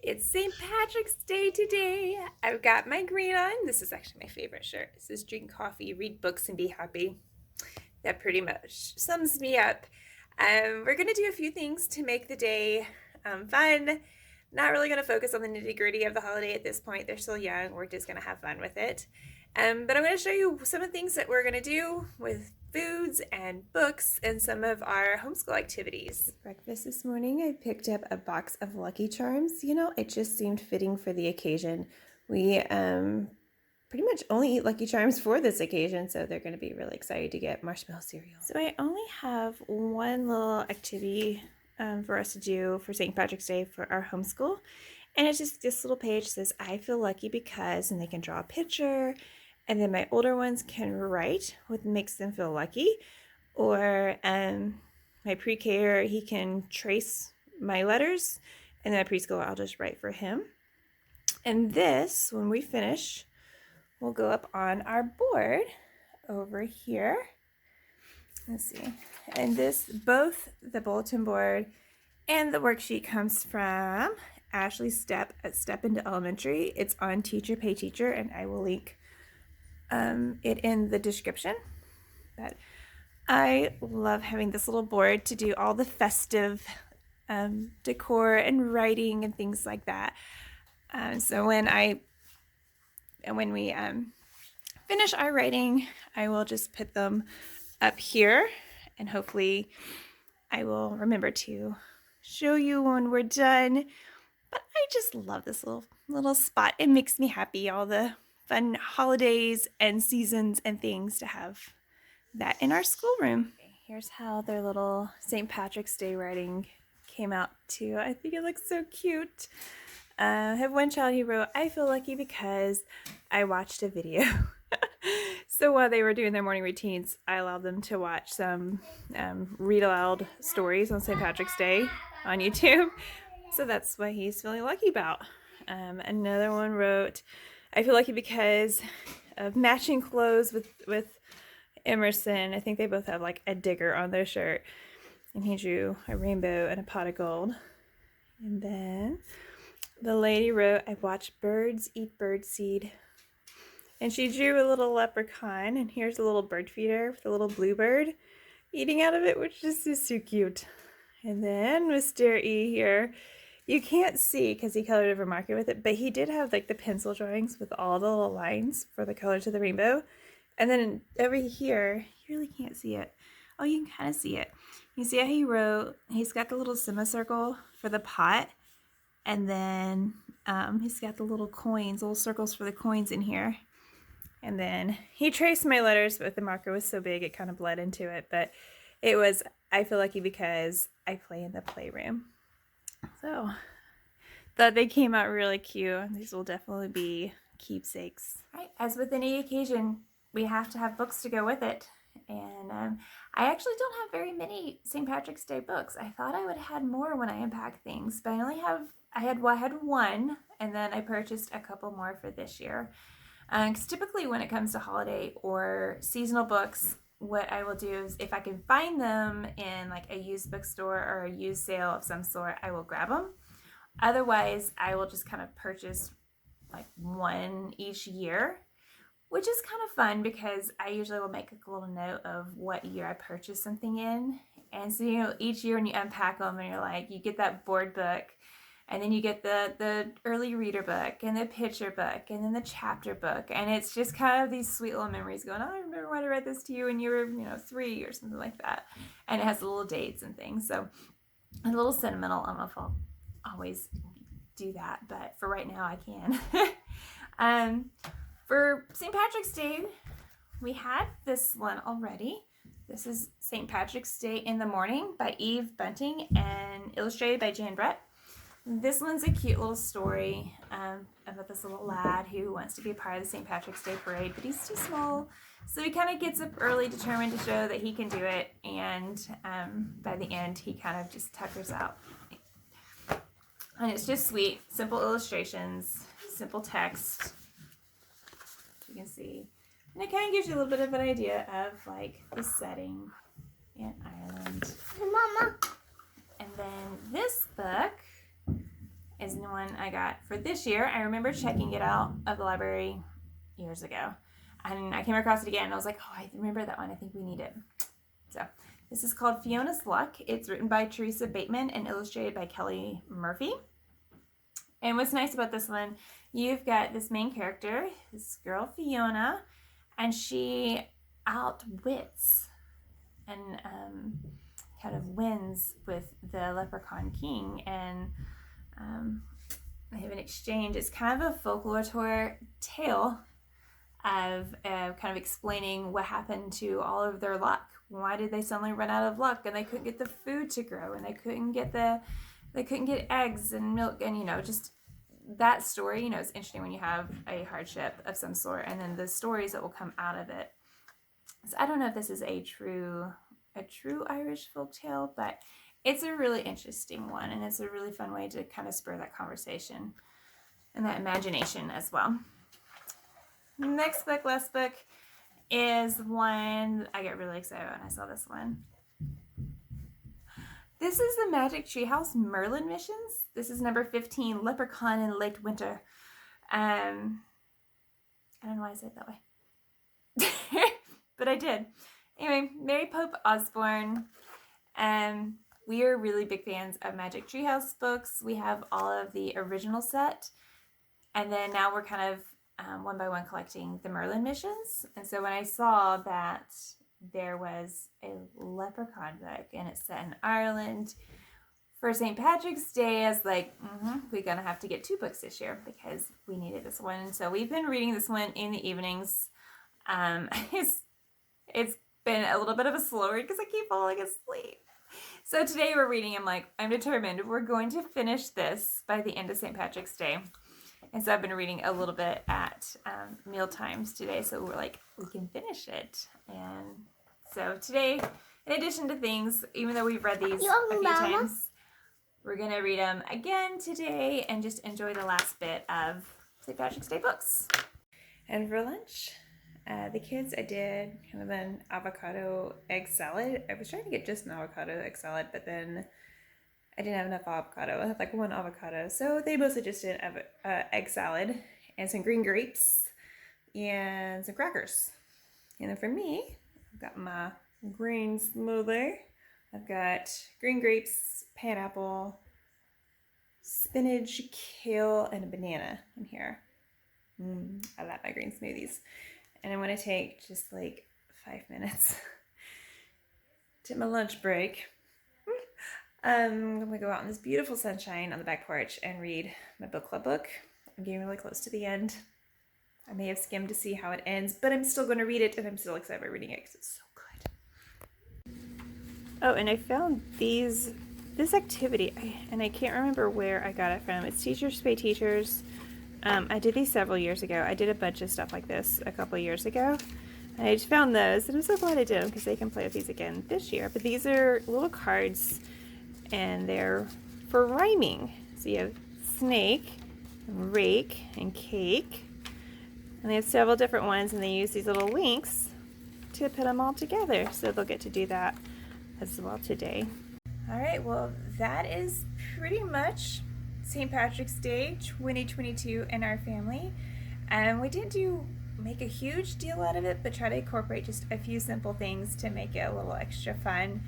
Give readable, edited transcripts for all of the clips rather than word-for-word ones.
It's St. Patrick's Day today. I've got my green on. This is actually my favorite shirt. It says drink coffee, read books, and be happy. That pretty much sums me up. We're going to do a few things to make the day fun. Not really going to focus on the nitty gritty of the holiday at this point. They're still young. We're just going to have fun with it. But I'm going to show you some of the things that we're going to do with foods and books and some of our homeschool activities. Breakfast this morning, I picked up a box of Lucky Charms. You know, it just seemed fitting for the occasion. We pretty much only eat Lucky Charms for this occasion, so they're going to be really excited to get marshmallow cereal. So I only have one little activity for us to do for St. Patrick's Day for our homeschool, and it's just this little page says, I feel lucky because, and they can draw a picture, and then my older ones can write what makes them feel lucky, or my pre-K-er, he can trace my letters, and then my preschooler, I'll just write for him. And this, when we finish, we'll go up on our board over here. Let's see. And this, both the bulletin board and the worksheet comes from Ashley's Step at Step into Elementary. It's on Teacher Pay Teacher, and I will link it in the description. But I love having this little board to do all the festive decor and writing and things like that. So when we finish our writing, I will just put them up here, and hopefully I will remember to show you when we're done. But I just love this little spot. It makes me happy, all the fun holidays and seasons and things to have that in our schoolroom. Okay, here's how their little St. Patrick's Day writing came out too. I think it looks so cute. I have one child who wrote, I feel lucky because I watched a video. So while they were doing their morning routines, I allowed them to watch some read aloud stories on St. Patrick's Day on YouTube. So that's what he's feeling lucky about. Another one wrote, I feel lucky because of matching clothes with Emerson. I think they both have like a digger on their shirt. And he drew a rainbow and a pot of gold. And then the lady wrote, I watched birds eat birdseed. And she drew a little leprechaun, and here's a little bird feeder with a little bluebird eating out of it, which is just so cute. And then Mr. E here, you can't see because he colored over marker with it, but he did have like the pencil drawings with all the little lines for the colors of the rainbow. And then over here, you really can't see it. Oh, you can kind of see it. You see how he wrote, he's got the little semicircle for the pot, and then he's got the little coins, little circles for the coins in here. And then he traced my letters, but the marker was so big it kind of bled into it. But it was, I feel lucky because I play in the playroom. So thought they came out really cute. These will definitely be keepsakes. Right, as with any occasion, we have to have books to go with it. And I actually don't have very many St. Patrick's Day books. I thought I would have had more when I unpacked things, but I had one, and then I purchased a couple more for this year. Because typically when it comes to holiday or seasonal books, what I will do is if I can find them in like a used bookstore or a used sale of some sort, I will grab them. Otherwise, I will just kind of purchase like one each year, which is kind of fun because I usually will make a little note of what year I purchased something in. And so, you know, each year when you unpack them and you're like, you get that board book, and then you get the early reader book and the picture book and then the chapter book. And it's just kind of these sweet little memories going, oh, I remember when I read this to you when you were, 3 or something like that. And it has little dates and things. So a little sentimental. I don't know if I'll always do that, but for right now I can. For St. Patrick's Day, we had this one already. This is St. Patrick's Day in the Morning by Eve Bunting and illustrated by Jan Brett. This one's a cute little story about this little lad who wants to be a part of the St. Patrick's Day parade, but he's too small. So he kind of gets up early, determined to show that he can do it, and by the end, he kind of just tuckers out. And it's just sweet, simple illustrations, simple text, you can see. And it kind of gives you a little bit of an idea of like the setting in Ireland. Mama. And then this book is the one I got for this year. I remember checking it out of the library years ago, and I came across it again, and I was like, oh, I remember that one. I think we need it. So this is called Fiona's Luck. It's written by Teresa Bateman and illustrated by Kelly Murphy. And what's nice about this one, you've got this main character, this girl Fiona, and she outwits and kind of wins with the Leprechaun King, and they have an exchange. It's kind of a folklore tale of kind of explaining what happened to all of their luck. Why did they suddenly run out of luck, and they couldn't get the food to grow, and they couldn't get eggs and milk, and just that story. It's interesting when you have a hardship of some sort, and then the stories that will come out of it. So I don't know if this is a true Irish folk tale, but it's a really interesting one, and it's a really fun way to kind of spur that conversation and that imagination as well. Next book, last book, is one I get really excited when I saw this one. This is the Magic Treehouse Merlin Missions. This is number 15, Leprechaun in Late Winter. I don't know why I said it that way. But I did. Anyway, Mary Pope Osborne. We are really big fans of Magic Treehouse books. We have all of the original set. And then now we're kind of one by one collecting the Merlin missions. And so when I saw that there was a Leprechaun book and it's set in Ireland for St. Patrick's Day, I was like, we're gonna have to get 2 books this year because we needed this one. And so we've been reading this one in the evenings. It's been a little bit of a slow read because I keep falling asleep. So today we're reading. I'm determined we're going to finish this by the end of St. Patrick's Day. And so I've been reading a little bit at meal times today, so we're like, we can finish it. And so today, in addition to things, even though we've read these a few times, we're going to read them again today and just enjoy the last bit of St. Patrick's Day books. And for lunch, the kids, I did kind of an avocado egg salad. I was trying to get just an avocado egg salad, but then I didn't have enough avocado. I had like 1 avocado. So they mostly just did egg salad and some green grapes and some crackers. And then for me, I've got my green smoothie. I've got green grapes, pineapple, spinach, kale, and a banana in here. I love my green smoothies. And I'm going to take just like 5 minutes to my lunch break. I'm going to go out in this beautiful sunshine on the back porch and read my book club book. I'm getting really close to the end. I may have skimmed to see how it ends, but I'm still going to read it, and I'm still excited about reading it because it's so good. Oh, and I found this activity, and I can't remember where I got it from. It's Teachers Pay Teachers. I did these several years ago. I did a bunch of stuff like this a couple years ago. And I just found those, and I'm so glad I did them because they can play with these again this year. But these are little cards, and they're for rhyming. So you have snake, and rake, and cake. And they have several different ones, and they use these little links to put them all together. So they'll get to do that as well today. All right, well, that is pretty much St. Patrick's Day 2022 in our family. We didn't make a huge deal out of it, but try to incorporate just a few simple things to make it a little extra fun.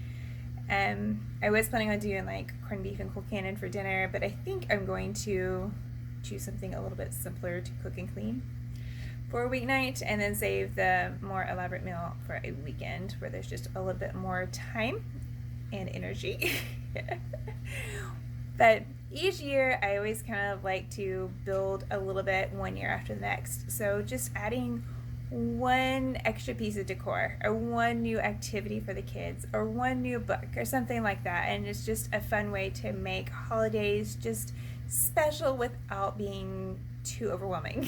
I was planning on doing like corned beef and cold cannon for dinner, but I think I'm going to choose something a little bit simpler to cook and clean for a weeknight, and then save the more elaborate meal for a weekend where there's just a little bit more time and energy. But each year I always kind of like to build a little bit one year after the next. So just adding one extra piece of decor, or one new activity for the kids, or one new book, or something like that. And it's just a fun way to make holidays just special without being too overwhelming.